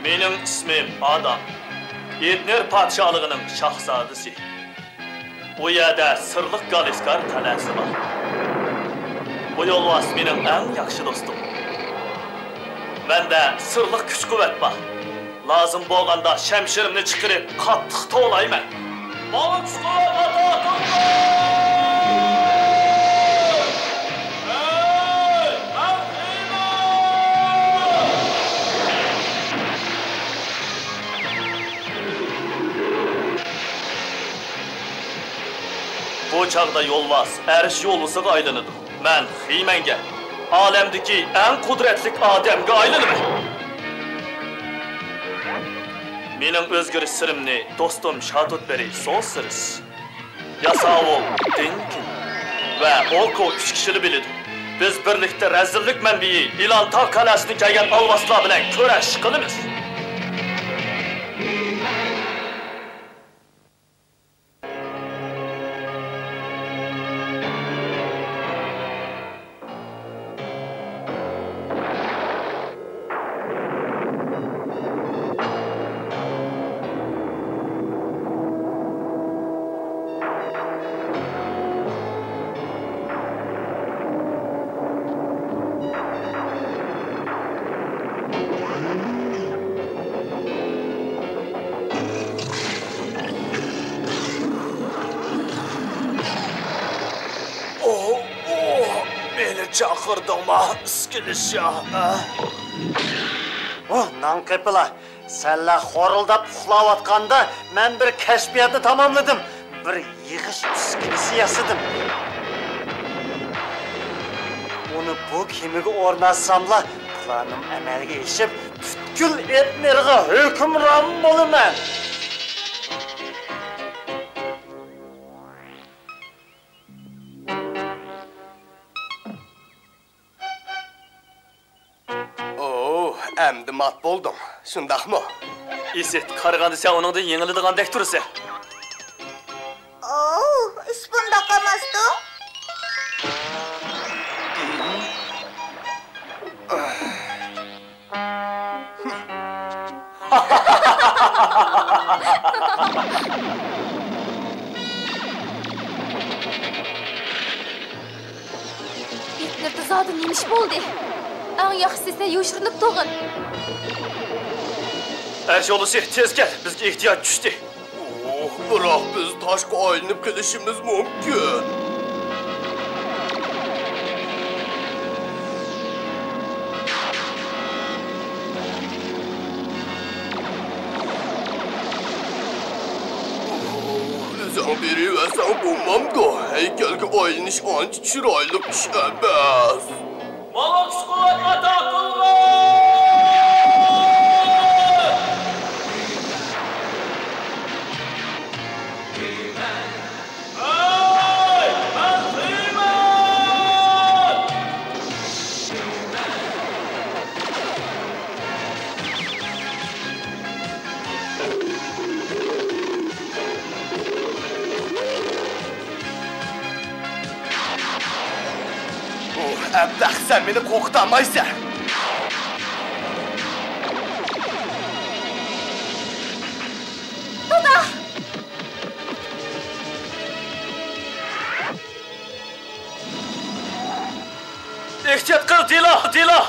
Mening ismim Adam. Edner padşalığının şahzadesi. Bu yerda sırlıq Galiskar qalasi var. Bu yolvas mening eng yaxshi do'stim. Menda sırlıq kuch-quvvat bor. Lazım bo'lganda shamshirimni chiqarib qattiq to'layman. Mana kuch-quvvat Bu çağda yolvas, ərish yo'lusiga aylanadi. Men Xiymanga, olamdagi eng qudratli odamga aylanaman. Mening o'zgarish sirimni do'stim Shadutberi so'zsiz. Yasavul, Dinkin va Oko 3 kishini biladi. Biz birlikda razillik manbai Ilan tog' qalasini kelgan olvaslar bilan kurash qilamiz. Çağırdığıma iskiliş ya. Nankıpıla, senle xoruldap uxlayotganda men bir kashfiyatni tamamladım. Bir yig'ish iskilisi yasadım. Onu bu kemiga o'rnatsamla, planim amalga oshib, butkul Ednerga hukmron bo'laman. Endi mat bo'lding, shundaqmi? Iset, qaraganda sen oningdan yengiladigan tursa. Ish bundoq emasdi. Ednerda zodi nemish bo'ldi? Eng yaxshisi esa yoshirinib tug'in. Әш yo'lisi tez kel, bizga ehtiyoj tushdi. Biroq biz toshga aylanib kelishimiz mumkin. Sen beriversen bo'lmamdi. Haykalga aylanish ancha chiroyli ish emas. Malak skuat atakılma! Abdah, sen beni korkutamaysan. Duda! Ehtiyot qil, Dila!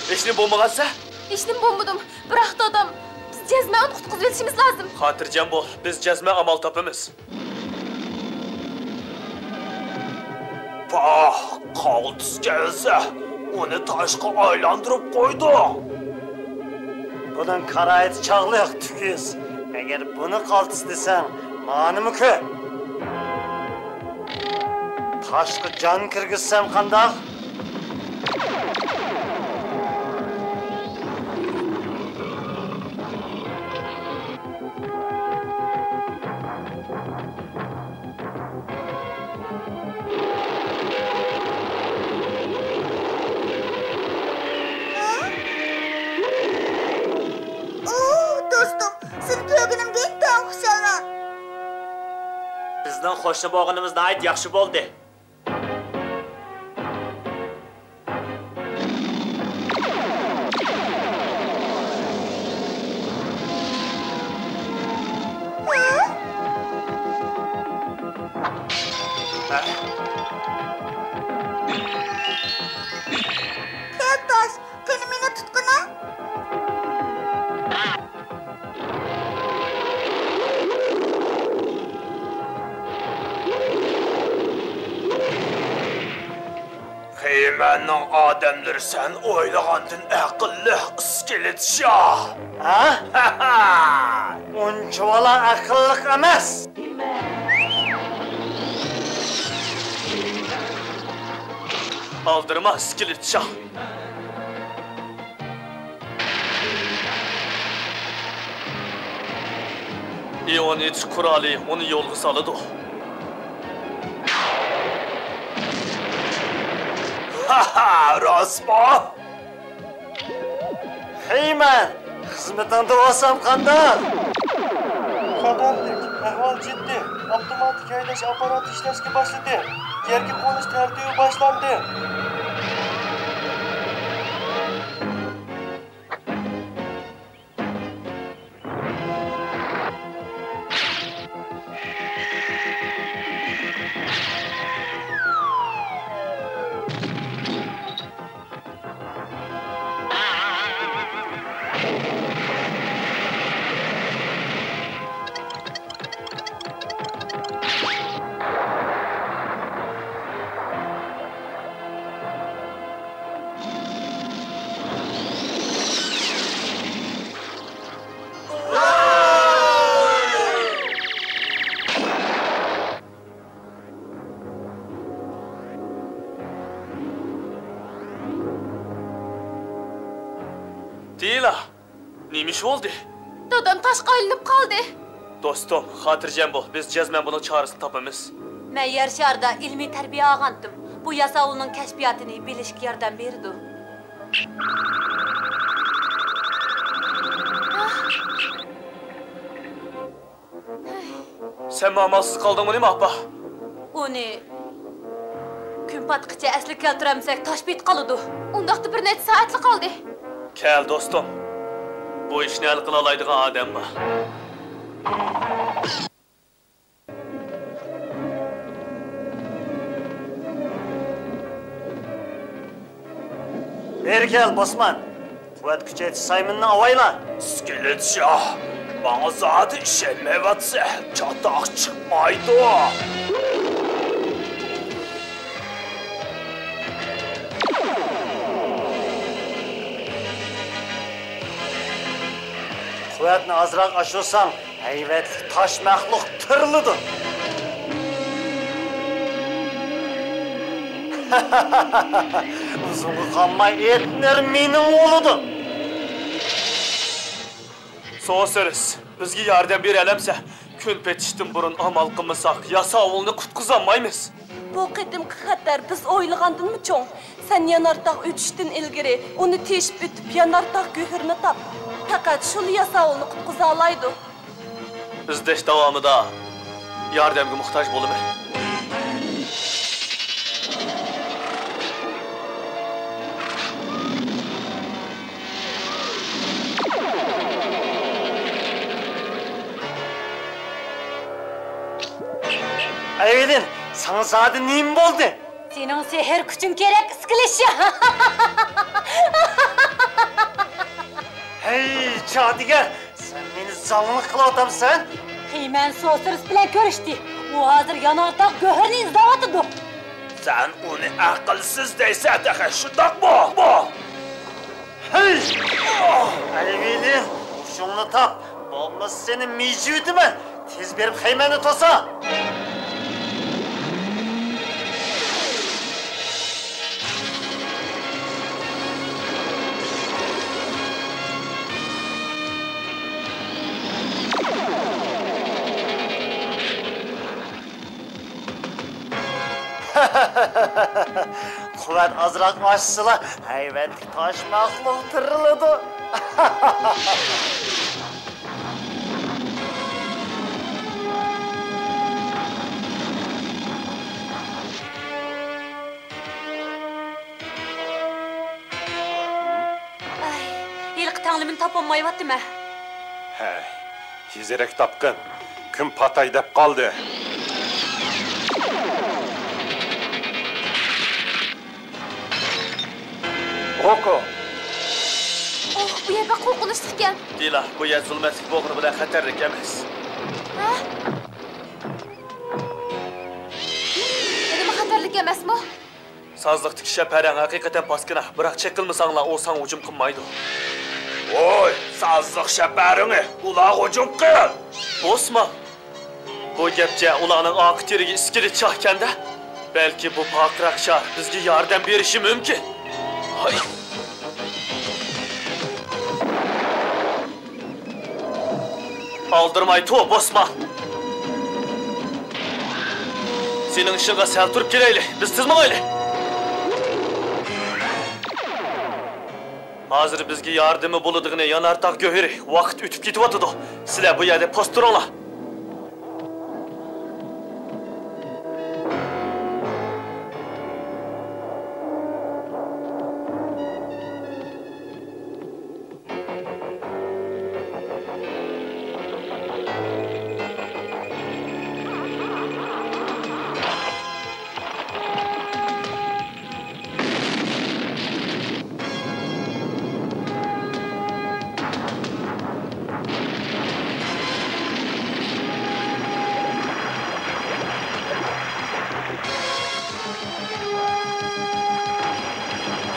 Hechnim bo'lmagansa? Hechnim bo'lmadim. Biroq dadam, biz jazmani qutqizib yetishimiz lozim. Xotirjam bo'l, biz jazma amal topamiz. Qoltis kelsa, uni toshga aylantirib qo'ydi. Bunun qarayet çağlıq tüküz. Eğer bunu qaltis desen, manimiki? Taşqı can kirgizsem qandaq? Bizning qo'shni bog'inimizda ayt yaxshi bo'ldi. Keltosh, qani meni tutqina. Heymanning odamlari sen o'ylagandan aqlli iskelet shoh. Ha? Unchavala aqlliq emas. Aldırma iskelet şah. İyon iç kurali onu yolga saladı. Rosmo. Heyman, xizmatingda bo'lsam qanday? Xatarlik, ahvol jiddiy. Avtomatik haydash apparati ishlashga boshladi. Yerga qo'nish tartibi boshlandi. Dila, neymiş oldu? Dadam taşqa ilinib qoldi. Dostum, xotirjam bo'l. Biz jazman buni chorasini topamiz. Men yer sharida ilmiy tarbiya olgandim. Bu yasovulning kashfiyotini bilishga yordam berdi. Sen amalsiz qaldingmi nima apa? Uni kun patqicha asli keltiramsak toshbit qoladi. Undaqda bir necha soatli qoldi. Kel dostum. Bu ishni hal qila oladigan odam bor. Beri kel Bosman. Quvvat kuchaytirish Sayminni avayla. İskelet shoh. Bana zati ishonmayapsa, chatoq chiqmaydi. Quvvatni azroq oshirsang, hayvatli tosh maxluq tiriladi. Uzunga qolmay etner mening o'lidi. So'siriz, bizga yordam beralamsa, kun petishdan burun amal qilmasak, yasovulni qutqizolmaymiz. Bu qadimki xatar biz o'ylagandanmi cho'ng? Sen yanartaq o'tishdan ilgari uni teshib o'tib yanartaq go'hirni top. Faqat shu yasovulni qutqiza oladi. Izlash davomida yordamga muhtoj bo'laman. Aydin, sana zadi neyim bo'ldi? Sening sehr kuching kerak, iskilishi. Hey, Chadigar, sen meni zalımlık qılatamsan? Heyman So'siris bilan ko'rishdi. U hozir yanartaq go'hirni izlayotdi. Sen onu aqlsiz deysan, daqa shundoqmi? Bu. Hey! Aydin, şunu tap. Olmaz senin mevcuduma. Tez berip Heyman'ı tosa. Quvvat azroq oshsila, hayvatli tosh maxluq tiriladi. Yilqi tanglimini topolmayaptimi? He, tezerek tapqin. Kim patay deb qoldi. Oko. Oh, bu yer bak qo'rqinchli ekan. Dila, bu yer zulmatlik bo'g'ini bilan xatarlik emas. Ha? Nima xatarlik emasmi? Sazlıqdaki şəpərən haqiqətən paskına, biroq çəkilməsənglər o sana hücum qılmaydı. Oy, sazlıq şəpərini ular hücum qıl. Osman, bu gəpcə ularning aqtiriga iskilit çahkanda, belki bu paqraq şar bizga yordam berishi mumkin. Hay. Aldırmay to'p, Osman. Senin işinə sal turib kelayli, biz tizmayli. Hazır bizga yordami bo'ladigan Yanardaq Go'hiri vaqt o'tib ketyapti. Sizlar bu yerda post turinglar.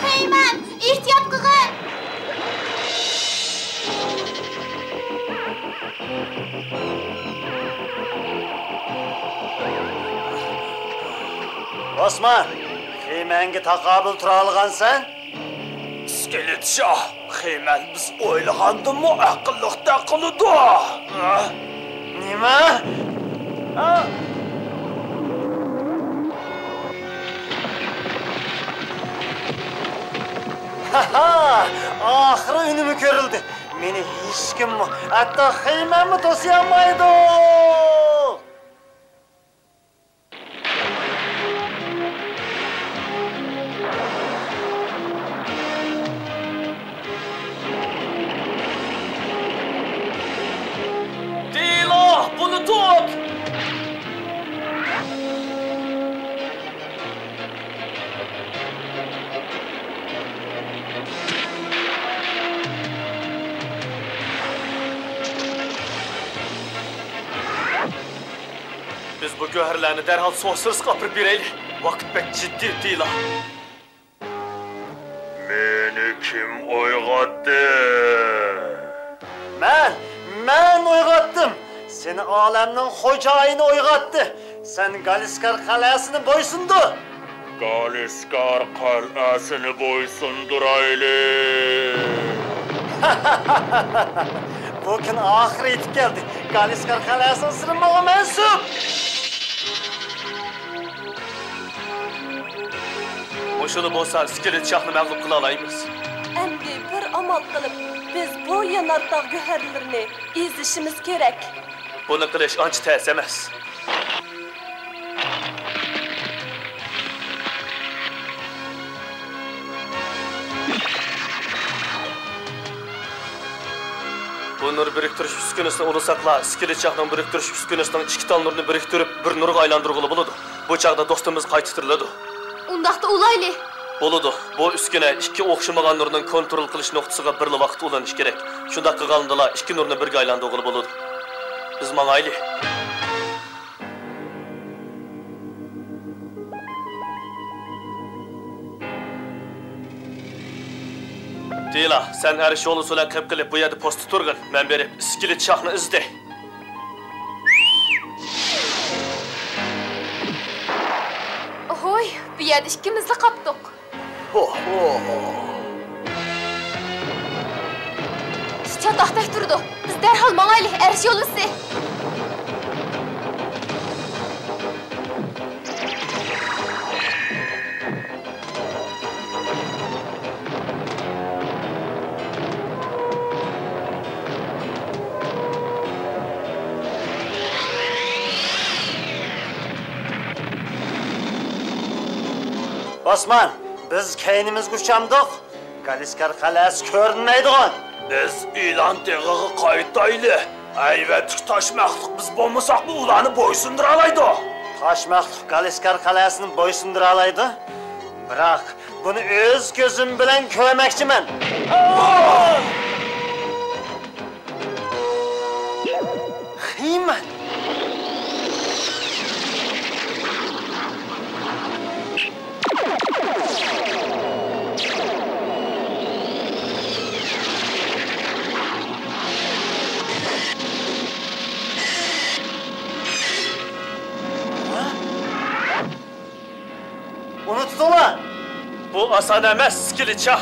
Heyman, ehtiyot qilgin. Osman, Xeymanga taqobil tura olgansan? İskelet şah, Xeymen biz o'ylagandimi aqlliqda qiladi. Nima? Ha, ahiri unimi ko'rildi. Meni hech kim, hatto Xeymanmi to'siyamaydi. Dila, bunu tut. Biz bu göhərlərini dərhal sonsuz qapırıb birəyli. Vaqt bək ciddi Dila. Meni kim oygatdı? Men uyg'otdim. Seni olamning xo'jayini uyg'otdi. Sen Galiskar qal'asini bo'ysundu. Galiskar qal'asini bo'ysundurayli. Bu kun oxiri yetib keldi. Galiskar qal'asini sirinmoqqa mansub. Qo'shili bo'lsa, iskelet şahni mag'lub qila olamiz. Endi bir amal qilib, biz bu Yanardaq Go'hirlarini ezishimiz kerak. Buni qilish ancha tez emas. Bu nur biriktirish uskunasini ulusaqlar, iskelet şahning biriktirish uskunasining ikki tal nurni biriktirib, bir nurga aylantirg'ili bo'ladi. Bu chaqda do'stimiz qaytitiriladi. Undaqda ulayli. Bo'ladi. Bu uskuna ikki o'xshamagan nurning kontrol qilish nuqtasiga birli vaqt ulanish kerak. Shunda qilgandilar ikki nurni birga aylantirg'ili bo'ladi. Biz mangayli. Dila, sen her şey olursa qilib qilib bu yerda post turgin. Men berib iskelet şahni izde. Oy, bu yerda ikkimizni qapdiq. Çataqday turdi. Biz derhal mangayli, erish yo'lisi. Osman, biz keynimizga uchamdiq. Galiskar qal'asi ko'rinmaydigan. Biz ilan teg'iga qaytayli. Ayvetik taşmaqliq biz bo'lmasak bu ularni bo'ysundira olaydi. Toshmaqliq Galiskar qal'asini bo'ysundira oladi. Biroq Bunu öz gözüm bilen koymakçıman. Hıyman. Unuttular. Bu asan emas, Skilicha.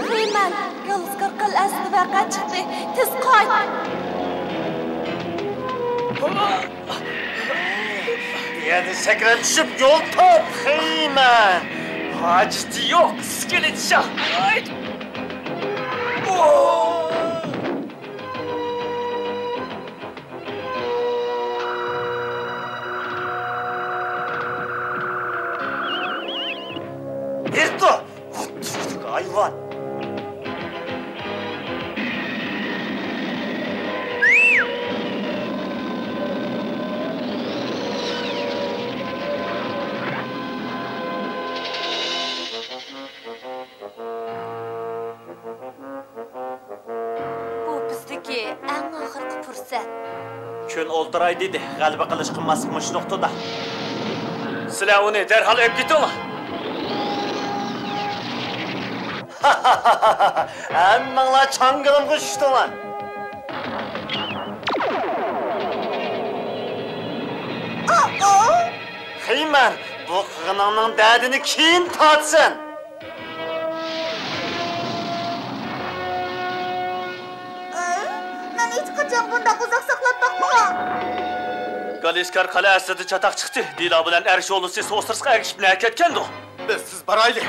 Heyman, Yoluzkar qal'asida vaqa chiqdi. Tez qayt. Yani sekren düşüp yol top. Hıyman. Haceti yok, Skilicha. Ay! Erto. Oturduk hayvan. Bu bizdeki en ahırkı fırsat. Kun oldiray dedi. G'alaba qilish qilmaslikmi shu nuqtada. Sizlar uni darhol olib ketinglar. Hammanglar chang'ilimga tushdilar. Hıyman, bu qig'iningning dardini keyin tortsin. Men hech qachon bundoq uzoq saqlab boqmagan. Galiskar qalasida chataq chiqdi. Dila bilan Arsholisi So'sirska ergishib ketgandi. Biz siz baraylik.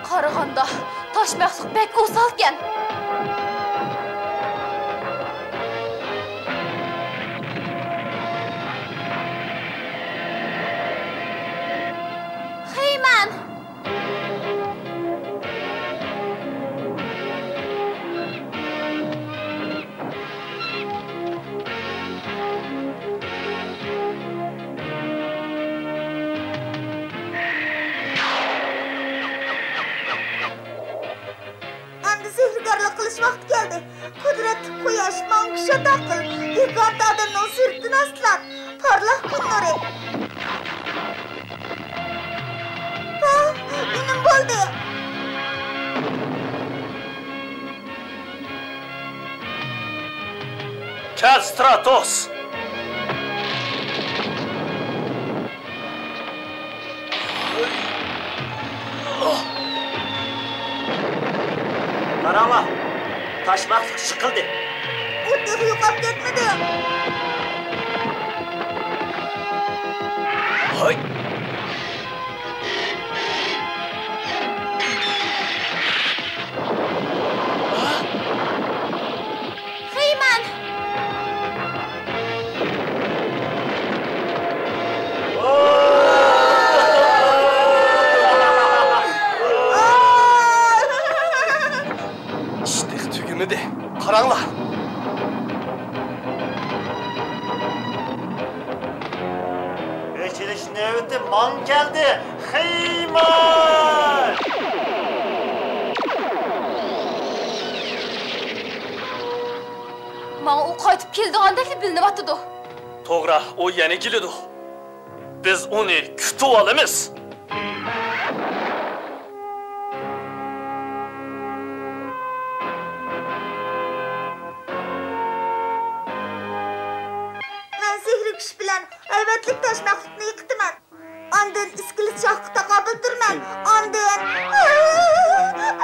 Qaraganda tosh maxluq bek o'salgan. Heyman. Endi sehrgarlik qilish vaqti keldi. Qudratli quyosh mang'isha taqil. Gigant odamning sirtini aslan. Parlaq kun nuri. Benim bo'ldi. Kel Stratos. Qaranglar. Tosh maxluq chiqildi. O'tib yo'qolib ketmadi. Hay! Heyman. İşte tügümüdü. Qaranglar. Echilish navbati man keldi. Hıyman. Manga u qaytib keldigandek bilinyapti. To'g'ri, u yana keladi. Biz uni kutib olamiz. Men sehri kuch bilan albatlik tosh maxluqni yiqitaman. Ondan iskilit shohga taqobil turman. Ondan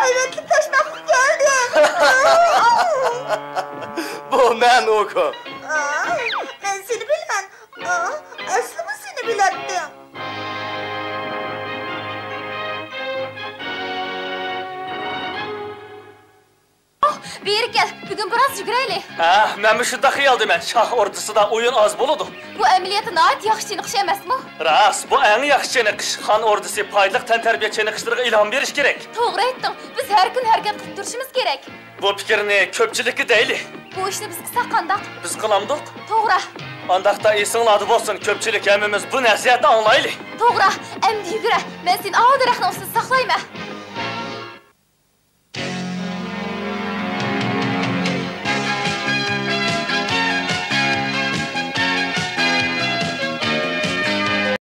albatlik tosh maxluq keldi. Bu men oku. Men seni Bugün biraz yugurayli. Ha, men şunda xiyaldayman. Şah ordusida o'yin az bo'ladi. Bu ameliyatı nayet yaxshi chiniqish emasmi? Ras, bu eng yaxshi chiniqish. Xon ordusi payliq tantarbiya chiniqishlariga ilhom berish kerak. To'g'ri aytding. Biz har kun harakat qilib turishimiz kerak. Bu fikrni ko'pchilikka deyli. Bu ishni biz qilsak qandaq? Biz qilamdik. To'g'ri. Andaqda esinglarda bo'lsin, ko'pchilik hammamiz bu nasihatni anglayli. To'g'ri. Endi yugura. Men seni avdiraqni ustida saqlayman.